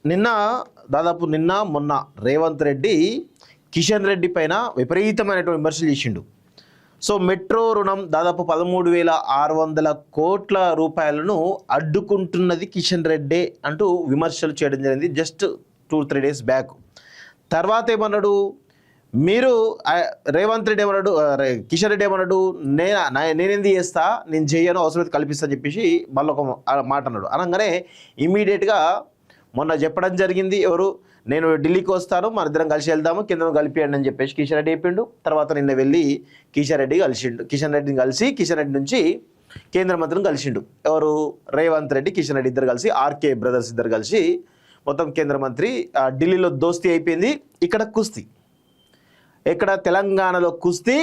నిన్న దాదాపు మొన్న రేవంత్ రెడ్డి కిషన్ రెడ్డి పైన విపరీతమైనటువంటి విమర్శలు చేసిండు. సో మెట్రో రుణం దాదాపు 13,600 కోట్ల రూపాయలను అడ్డుకుంటున్నది కిషన్ రెడ్డి అంటూ విమర్శలు చేయడం జరిగింది జస్ట్ 2-3 డేస్ బ్యాక్. తర్వాత ఏమన్నాడు, మీరు రేవంత్ రెడ్డి ఏమన్నాడు, కిషన్ రెడ్డి ఏమన్నాడు, నేనేంది చేస్తా, నేను చేయను, అవసరమైతే కల్పిస్తా అని చెప్పేసి మళ్ళీ ఒక మాట అన్నాడు. అనగానే ఇమీడియట్గా మొన్న చెప్పడం జరిగింది, ఎవరు, నేను ఢిల్లీకి వస్తాను, మన ఇద్దరం కలిసి వెళ్దాము, కింద కలిపియండి అని చెప్పేసి కిషన్ రెడ్డి చెప్పిండు. తర్వాత నిన్న వెళ్ళి కిషన్ రెడ్డిని కలిసి కిషన్ రెడ్డి నుంచి కేంద్ర మంత్రిని కలిసిండు. ఎవరు, రేవంత్ రెడ్డి కిషన్ రెడ్డి ఇద్దరు కలిసి, ఆర్కే బ్రదర్స్ ఇద్దరు కలిసి మొత్తం కేంద్ర మంత్రి. ఢిల్లీలో దోస్తీ అయిపోయింది, ఇక్కడ కుస్తీ, ఇక్కడ తెలంగాణలో కుస్తీ,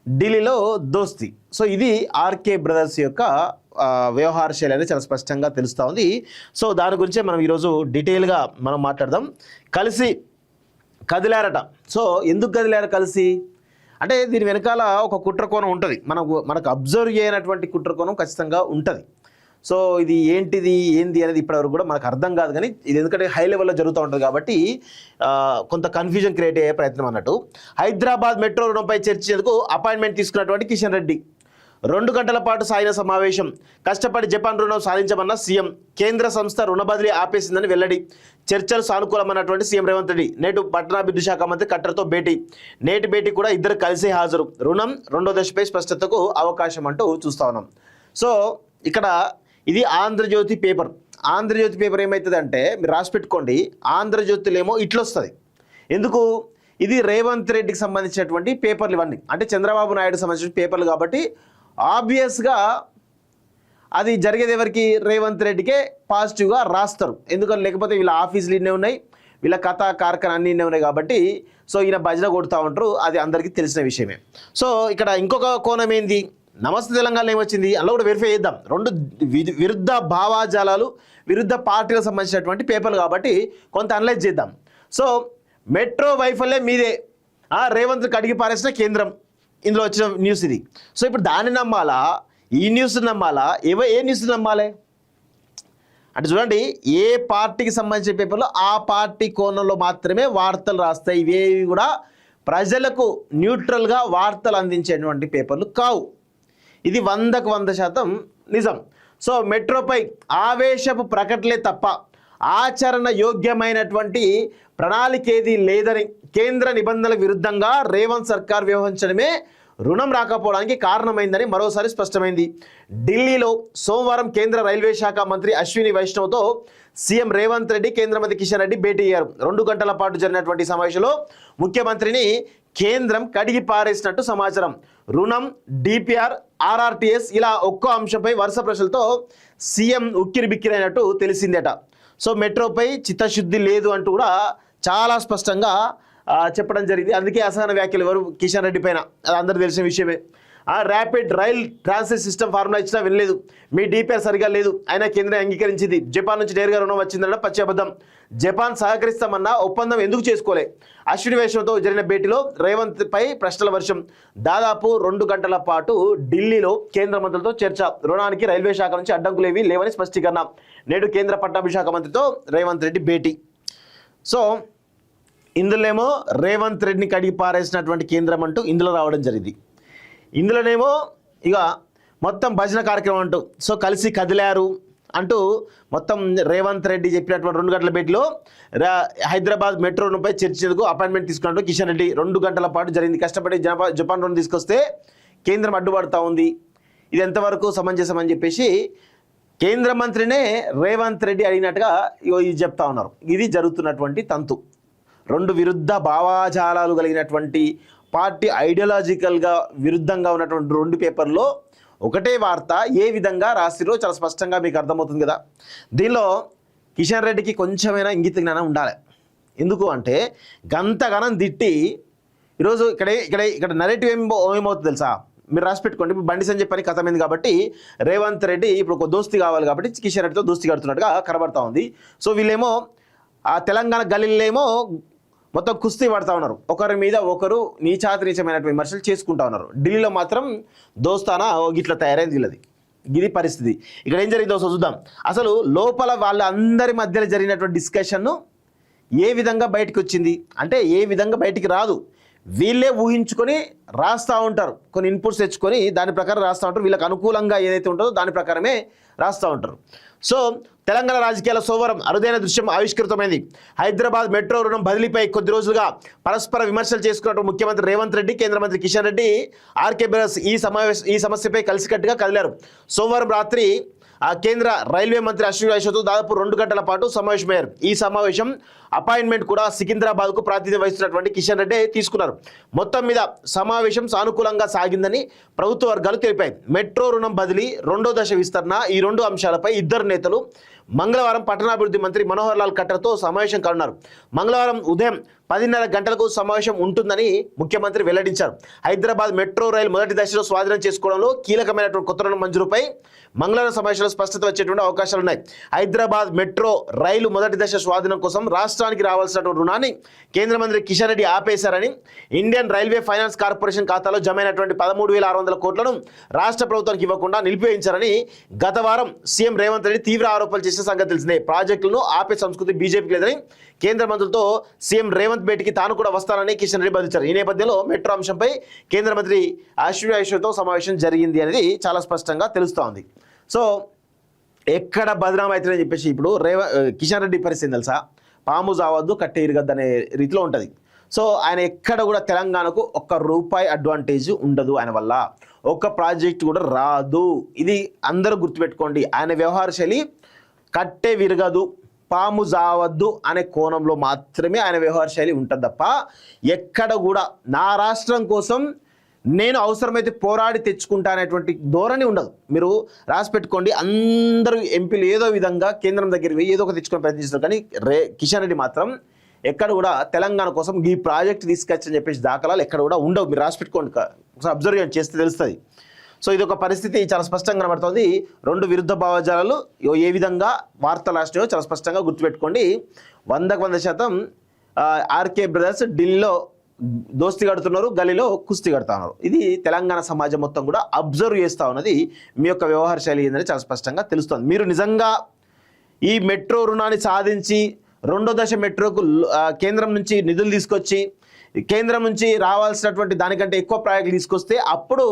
ఢిల్లీలో దోస్తీ. సో ఇది ఆర్కే బ్రదర్స్ యొక్క వ్యవహార శైలి అనేది చాలా స్పష్టంగా తెలుస్తూ ఉంది. సో దాని గురించే మనం ఈరోజు డీటెయిల్గా మనం మాట్లాడదాం. కలిసి కదిలారట. సో ఎందుకు కదిలారు కలిసి అంటే దీని వెనకాల ఒక కుట్రకోణం ఉంటుంది, మనకు అబ్జర్వ్ చేయనటువంటి కుట్రకోణం ఖచ్చితంగా ఉంటుంది. సో ఇది ఏంది అనేది ఇప్పటివరకు కూడా మనకు అర్థం కాదు, కానీ ఇది ఎందుకంటే హై లెవెల్లో జరుగుతూ ఉంటుంది కాబట్టి కొంత కన్ఫ్యూజన్ క్రియేట్ అయ్యే ప్రయత్నం అన్నట్టు. హైదరాబాద్ మెట్రో రుణంపై చర్చించేందుకు అపాయింట్మెంట్ తీసుకున్నటువంటి కిషన్ రెడ్డి 2 గంటల పాటు సాగిన సమావేశం. కష్టపడి జపాన్ రుణం సాధించమన్న సీఎం. కేంద్ర సంస్థ రుణ బదిలీ ఆపేసిందని వెల్లడి. చర్చలు సానుకూలమన్నటువంటి సీఎం రేవంత్ రెడ్డి. నేటు పట్టణాభివృద్ధి శాఖ మంత్రి కట్టర్తో భేటీ. నేటి భేటీ కూడా ఇద్దరు కలిసే హాజరు. రుణం 2వ దశపై స్పష్టతకు అవకాశం అంటూ చూస్తా ఉన్నాం. సో ఇక్కడ ఇది ఆంధ్రజ్యోతి పేపర్. ఆంధ్రజ్యోతి పేపర్ ఏమవుతుందంటే మీరు రాసి పెట్టుకోండి, ఆంధ్రజ్యోతిలో ఏమో ఇట్లొస్తుంది. ఎందుకు, ఇది రేవంత్ రెడ్డికి సంబంధించినటువంటి పేపర్లు ఇవన్నీ, అంటే చంద్రబాబు నాయుడుకి సంబంధించిన పేపర్లు కాబట్టి ఆబ్వియస్గా అది జరిగేది ఎవరికి, రేవంత్ రెడ్డికే పాజిటివ్గా రాస్తారు. ఎందుకని, లేకపోతే వీళ్ళ ఆఫీసులు ఇన్నే ఉన్నాయి, వీళ్ళ కథ కార్ఖాన అన్నీ ఇన్నే ఉన్నాయి కాబట్టి సో ఈయన భజన కొడుతూ ఉంటారు, అది అందరికీ తెలిసిన విషయమే. సో ఇక్కడ ఇంకొక కోణం ఏంది, నమస్తే తెలంగాణలో ఏమొచ్చింది అందులో కూడా వెరిఫై చేద్దాం. 2 విరుద్ధ భావాజాలాలు, విరుద్ధ పార్టీలకు సంబంధించినటువంటి పేపర్లు కాబట్టి కొంత అనలైజ్ చేద్దాం. సో మెట్రో వైఫల్యం మీదే, రేవంత్ కడిగి పారేసిన కేంద్రం, ఇందులో వచ్చిన న్యూస్ ఇది. సో ఇప్పుడు దాన్ని నమ్మాలా, ఈ న్యూస్ నమ్మాలా, ఏ న్యూస్ నమ్మాలి అంటే చూడండి, ఏ పార్టీకి సంబంధించిన పేపర్లో ఆ పార్టీ కోణంలో మాత్రమే వార్తలు రాస్తాయి. ఇవేవి కూడా ప్రజలకు న్యూట్రల్గా వార్తలు అందించేటువంటి పేపర్లు కావు. ఇది 100% నిజం. సో మెట్రోపై ఆవేశపు ప్రకటనలే తప్ప ఆచరణ యోగ్యమైనటువంటి ప్రణాళిక ఏది లేదని, కేంద్ర నిబంధనలకు విరుద్ధంగా రేవంత్ సర్కార్ వ్యవహరించడమే రుణం రాకపోవడానికి కారణమైందని మరోసారి స్పష్టమైంది. ఢిల్లీలో సోమవారం కేంద్ర రైల్వే శాఖ మంత్రి అశ్విని వైష్ణవ్తో సీఎం రేవంత్ రెడ్డి, కేంద్ర మంత్రి కిషన్ రెడ్డి భేటీ అయ్యారు. 2 గంటల పాటు జరిగినటువంటి సమావేశంలో ముఖ్యమంత్రిని కేంద్రం కడిగి పారేసినట్టు సమాచారం. రుణం, డిపిఆర్, ఆర్ఆర్టీఎస్ ఇలా ఒక్కో అంశంపై వరుస ప్రశ్నలతో సీఎం ఉక్కిరి బిక్కిరైనట్టు తెలిసిందట. సో మెట్రోపై చిత్తశుద్ధి లేదు అంటూ కూడా చాలా స్పష్టంగా చెప్పడం జరిగింది. అందుకే అసహన వ్యాఖ్యలు ఎవరు, కిషన్ రెడ్డి పైన, అది అందరూ తెలిసిన విషయమే. Rapid rail transit system formula ఇచ్చినా వినలేదు, మీ డిపిఆర్ సరిగా లేదు, అయినా కేంద్రం అంగీకరించింది. జపాన్ నుంచి నేరుగా రుణం వచ్చిందన్న పచ్చి అబద్ధం. జపాన్ సహకరిస్తామన్న ఒప్పందం ఎందుకు చేసుకోలే. అశ్విని వైష్ణవ్తో జరిగిన భేటీలో రేవంత్ పై ప్రశ్నల వర్షం. దాదాపు 2 గంటల పాటు ఢిల్లీలో కేంద్ర మంత్రులతో చర్చ. రుణానికి రైల్వే శాఖ నుంచి అడ్డంకులేవి లేవని స్పష్టీకరణ. నేడు కేంద్ర పట్టాభివృద్ధి శాఖ మంత్రితో రేవంత్ రెడ్డి భేటీ. సో ఇందులో ఏమో రేవంత్ రెడ్డిని కడిగి పారేసినటువంటి కేంద్రం అంటూ ఇందులో రావడం జరిగింది. ఇందులోనేమో ఇక మొత్తం భజన కార్యక్రమం అంటూ, సో కలిసి కదిలారు అంటూ మొత్తం రేవంత్ రెడ్డి చెప్పినటువంటి 2 గంటల భేటీలో హైదరాబాద్ మెట్రో రుణంపై చర్చించేందుకు అపాయింట్మెంట్ తీసుకున్నట్టు కిషన్ రెడ్డి. 2 గంటల పాటు జరిగింది. కష్టపడి జపాన్ రుణం తీసుకొస్తే కేంద్రం అడ్డుపడుతూ ఉంది, ఇది ఎంతవరకు సమంజసమని చెప్పేసి కేంద్ర మంత్రినే రేవంత్ రెడ్డి అడిగినట్టుగా ఇది చెప్తా ఉన్నారు. ఇది జరుగుతున్నటువంటి తంతు. 2 విరుద్ధ భావాజాలాలు కలిగినటువంటి పార్టీ ఐడియాలజికల్గా విరుద్ధంగా ఉన్నటువంటి 2 పేపర్లో ఒకటే వార్త ఏ విధంగా రాసిరో చాలా స్పష్టంగా మీకు అర్థమవుతుంది కదా. దీనిలో కిషన్ రెడ్డికి కొంచెమైనా ఇంగిత జ్ఞానం ఉండాలి. ఎందుకు అంటే గంతగనం తిట్టి ఈరోజు ఇక్కడ నరేటివ్ ఏమవుతుంది తెలుసా, మీరు రాసి పెట్టుకోండి. ఇప్పుడు బండి సంజయ్ పని కథమైంది కాబట్టి రేవంత్ రెడ్డి ఇప్పుడు ఒక దోస్తీ కావాలి కాబట్టి కిషన్ రెడ్డితో దోస్తీ కడుతున్నట్టుగా కనబడతా ఉంది. సో వీళ్ళేమో ఆ తెలంగాణ గలీలేమో మొత్తం కుస్తీ పడతా ఉన్నారు, ఒకరి మీద ఒకరు నీచమైనటువంటి విమర్శలు చేసుకుంటా ఉన్నారు. ఢిల్లీలో మాత్రం దోస్తానా గిట్లా తయారైంది వీళ్ళది. ఇది పరిస్థితి. ఇక్కడ ఏం జరిగిందో చూద్దాం. అసలు లోపల వాళ్ళందరి మధ్యలో జరిగినటువంటి డిస్కషన్ను ఏ విధంగా బయటికి వచ్చింది అంటే ఏ విధంగా బయటికి రాదు, వీళ్ళే ఊహించుకొని రాస్తూ ఉంటారు, కొన్ని ఇన్పుట్స్ తెచ్చుకొని దాని ప్రకారం రాస్తూ ఉంటారు, వీళ్ళకి అనుకూలంగా ఏదైతే ఉంటుందో దాని ప్రకారమే రాస్తూ ఉంటారు. సో తెలంగాణ రాజకీయాల సోమవారం అరుదైన దృశ్యం ఆవిష్కృతమైంది. హైదరాబాద్ మెట్రో రుణం బదిలీపై కొద్ది రోజులుగా పరస్పర విమర్శలు చేసుకున్నట్టు ముఖ్యమంత్రి రేవంత్ రెడ్డి, కేంద్ర మంత్రి కిషన్ రెడ్డి, ఆర్కే బ్రదర్స్ ఈ సమస్యపై కలిసికట్టుగా కదిలారు. సోమవారం రాత్రి కేంద్ర రైల్వే మంత్రి అశ్విని వైష్ణవ్తో దాదాపు 2 గంటల పాటు సమావేశమయ్యారు. ఈ సమావేశం అపాయింట్మెంట్ కూడా సికింద్రాబాద్కు ప్రాతినిధ్యం వహిస్తున్నటువంటి కిషన్ రెడ్డి తీసుకున్నారు. మొత్తం మీద సమావేశం సానుకూలంగా సాగిందని ప్రభుత్వ వర్గాలు తెలిపాయి. మెట్రో రుణం బదిలీ, 2వ దశ విస్తరణ, ఈ 2 అంశాలపై ఇద్దరు నేతలు మంగళవారం పట్టణాభివృద్ధి మంత్రి మనోహర్ లాల్ ఖట్టర్తో సమావేశం కానున్నారు. మంగళవారం ఉదయం 10:30 గంటలకు సమావేశం ఉంటుందని ముఖ్యమంత్రి వెల్లడించారు. హైదరాబాద్ మెట్రో రైలు మొదటి దశలో స్వాధీనం చేసుకోవడంలో కీలకమైనటువంటి కొత్త రుణం మంజూరుపై మంగళవారం సమావేశంలో స్పష్టత వచ్చేటువంటి అవకాశాలున్నాయి. హైదరాబాద్ మెట్రో రైలు మొదటి దశ స్వాధీనం కోసం రాష్ట్రానికి రావాల్సినటువంటి రుణాన్ని కేంద్ర మంత్రి కిషన్ రెడ్డి ఆపేశారని, ఇండియన్ రైల్వే ఫైనాన్స్ కార్పొరేషన్ ఖాతాలో జమైనటువంటి 13,600 కోట్లను రాష్ట్ర ప్రభుత్వానికి ఇవ్వకుండా నిలిపివేయించారని గత వారం సీఎం రేవంత్ రెడ్డి తీవ్ర ఆరోపణలు చేసిన సంగతి తెలిసిందే. ప్రాజెక్టులను ఆపే సంస్కృతి బీజేపీకి లేదని కేంద్ర మంత్రులతో సీఎం రేవంత్ భేటీకి తాను కూడా వస్తానని కిషన్ రెడ్డి బదిలించారు. ఈ నేపథ్యంలో మెట్రో అంశంపై కేంద్ర మంత్రి అశ్విని వైష్ణవ్తో సమావేశం జరిగింది అనేది చాలా స్పష్టంగా తెలుస్తోంది. సో ఎక్కడ బదనాం అవుతుందని చెప్పేసి ఇప్పుడు కిషన్ రెడ్డి పరిస్థితి తెలుసా, పాము జావద్దు కట్టె ఇరగద్దు అనే రీతిలో ఉంటుంది. సో ఆయన ఎక్కడ కూడా తెలంగాణకు ₹1 అడ్వాంటేజ్ ఉండదు, ఆయన వల్ల ఒక్క ప్రాజెక్ట్ కూడా రాదు. ఇది అందరూ గుర్తుపెట్టుకోండి. ఆయన వ్యవహార శైలి కట్టె విరగదు, పాము జావద్దు అనే కోణంలో మాత్రమే ఆయన వ్యవహార శైలి ఉంటుంది తప్ప ఎక్కడ కూడా నా రాష్ట్రం కోసం నేను అవసరమైతే పోరాడి తెచ్చుకుంటా అనేటువంటి ధోరణి ఉండదు. మీరు రాసి పెట్టుకోండి. అందరూ ఎంపీలు ఏదో విధంగా కేంద్రం దగ్గరికి ఏదో ఒక తెచ్చుకొని ప్రయత్నిస్తారు, కానీ కిషన్ రెడ్డి మాత్రం ఎక్కడ కూడా తెలంగాణ కోసం ఈ ప్రాజెక్ట్ తీసుకొచ్చని చెప్పేసి దాఖలాలు ఎక్కడ కూడా ఉండవు. మీరు రాసి పెట్టుకోండి, ఒకసారి అబ్జర్వ్ చేస్తే తెలుస్తుంది. సో ఇది ఒక పరిస్థితి చాలా స్పష్టంగా కనబడుతుంది. 2 విరుద్ధ భావజాలాలు ఏ విధంగా వార్తలు రాసినాయో చాలా స్పష్టంగా గుర్తుపెట్టుకోండి. 100% ఆర్కే బ్రదర్స్ ఢిల్లీలో దోస్తీ కడుతున్నారు, గలీలో కుస్తీ కడుతున్నారు. ఇది తెలంగాణ సమాజం మొత్తం కూడా అబ్జర్వ్ చేస్తూ ఉన్నది. మీ యొక్క వ్యవహార శైలి ఏంటని చాలా స్పష్టంగా తెలుస్తుంది. మీరు నిజంగా ఈ మెట్రో రుణాన్ని సాధించి 2వ దశ మెట్రోకు కేంద్రం నుంచి నిధులు తీసుకొచ్చి కేంద్రం నుంచి రావాల్సినటువంటి దానికంటే ఎక్కువ ప్రాజెక్టులు తీసుకొస్తే అప్పుడు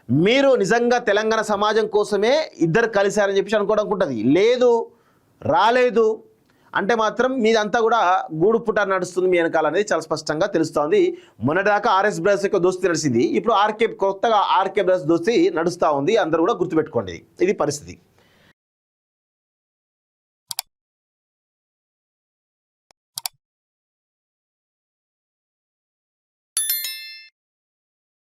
మీరు నిజంగా తెలంగాణ సమాజం కోసమే ఇద్దరు కలిశారని చెప్పేసి అనుకోవడానికి ఉంటుంది. లేదు రాలేదు అంటే మాత్రం మీదంతా కూడా గూడు పుట్ట నడుస్తుంది మీ వెనకాల అనేది చాలా స్పష్టంగా తెలుస్తోంది. మొన్నటిదాకా ఆర్ఎస్ బ్రదర్స్ యొక్క దోస్తీ నడిచింది, ఇప్పుడు కొత్తగా ఆర్కే బ్రదర్స్ దోస్తీ నడుస్తూ ఉంది. అందరూ కూడా గుర్తుపెట్టుకోండి, ఇది పరిస్థితి.